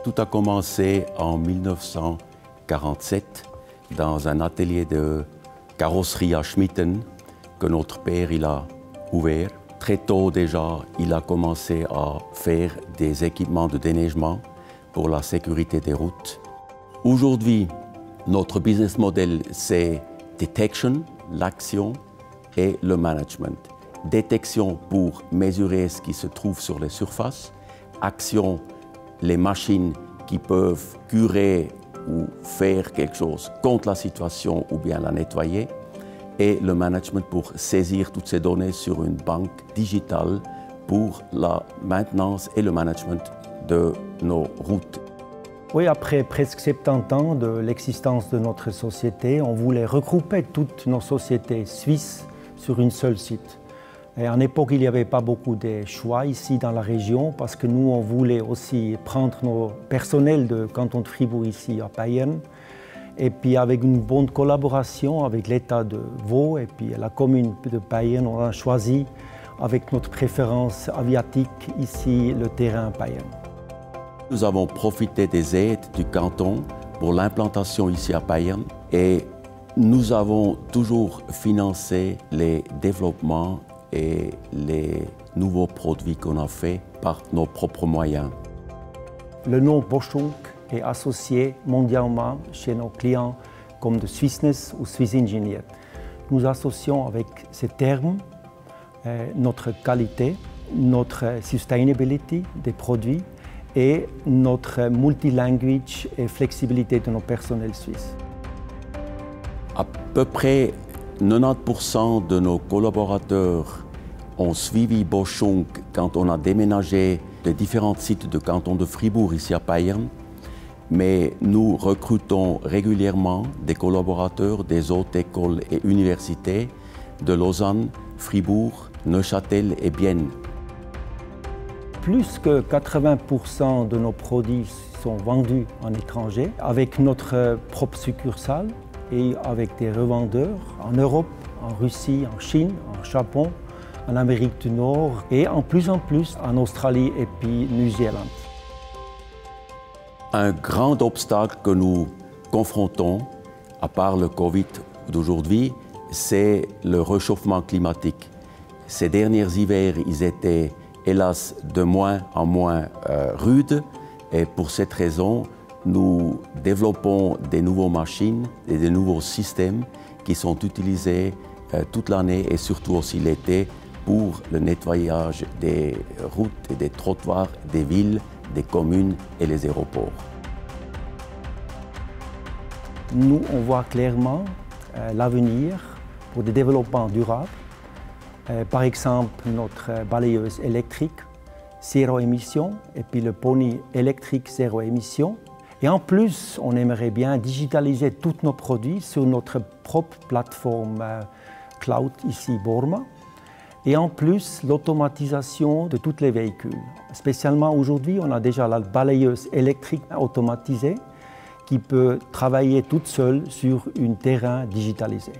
Tout a commencé en 1947 dans un atelier de carrosserie à Schmitten que notre père il a ouvert. Très tôt déjà, il a commencé à faire des équipements de déneigement pour la sécurité des routes. Aujourd'hui, notre business model, c'est detection, l'action et le management. Détection pour mesurer ce qui se trouve sur les surfaces. Action, les machines qui peuvent curer ou faire quelque chose contre la situation ou bien la nettoyer. Et le management pour saisir toutes ces données sur une banque digitale pour la maintenance et le management de nos routes. Oui, après presque 70 ans de l'existence de notre société, on voulait regrouper toutes nos sociétés suisses sur une seule site. Et à l'époque, il n'y avait pas beaucoup de choix ici dans la région parce que nous, on voulait aussi prendre nos personnels de canton de Fribourg ici à Payerne. Et puis avec une bonne collaboration avec l'État de Vaud et puis la commune de Payerne, on a choisi avec notre préférence aviatique ici le terrain Payerne. Nous avons profité des aides du canton pour l'implantation ici à Payerne et nous avons toujours financé les développements et les nouveaux produits qu'on a faits par nos propres moyens. Le nom Boschung est associé mondialement chez nos clients comme de Swissness ou Swiss Engineer. Nous associons avec ces termes notre qualité, notre sustainability des produits et notre multilanguage et flexibilité de nos personnels suisses. À peu près 90% de nos collaborateurs ont suivi Boschung quand on a déménagé de différents sites de canton de Fribourg ici à Payerne. Mais nous recrutons régulièrement des collaborateurs des hautes écoles et universités de Lausanne, Fribourg, Neuchâtel et Bienne. Plus que 80% de nos produits sont vendus en étranger avec notre propre succursale et avec des revendeurs en Europe, en Russie, en Chine, en Japon, en Amérique du Nord et en plus en Australie et puis Nouvelle-Zélande. Un grand obstacle que nous confrontons, à part le Covid d'aujourd'hui, c'est le réchauffement climatique. Ces derniers hivers, ils étaient hélas de moins en moins rudes et pour cette raison, nous développons des nouvelles machines et des nouveaux systèmes qui sont utilisés toute l'année et surtout aussi l'été pour le nettoyage des routes et des trottoirs des villes, des communes et les aéroports. Nous, on voit clairement l'avenir pour des développements durables. Par exemple, notre balayeuse électrique, zéro émission, et puis le pony électrique zéro émission. Et en plus, on aimerait bien digitaliser tous nos produits sur notre propre plateforme cloud ici, Borma. Et en plus, l'automatisation de tous les véhicules. Spécialement aujourd'hui, on a déjà la balayeuse électrique automatisée qui peut travailler toute seule sur un terrain digitalisé.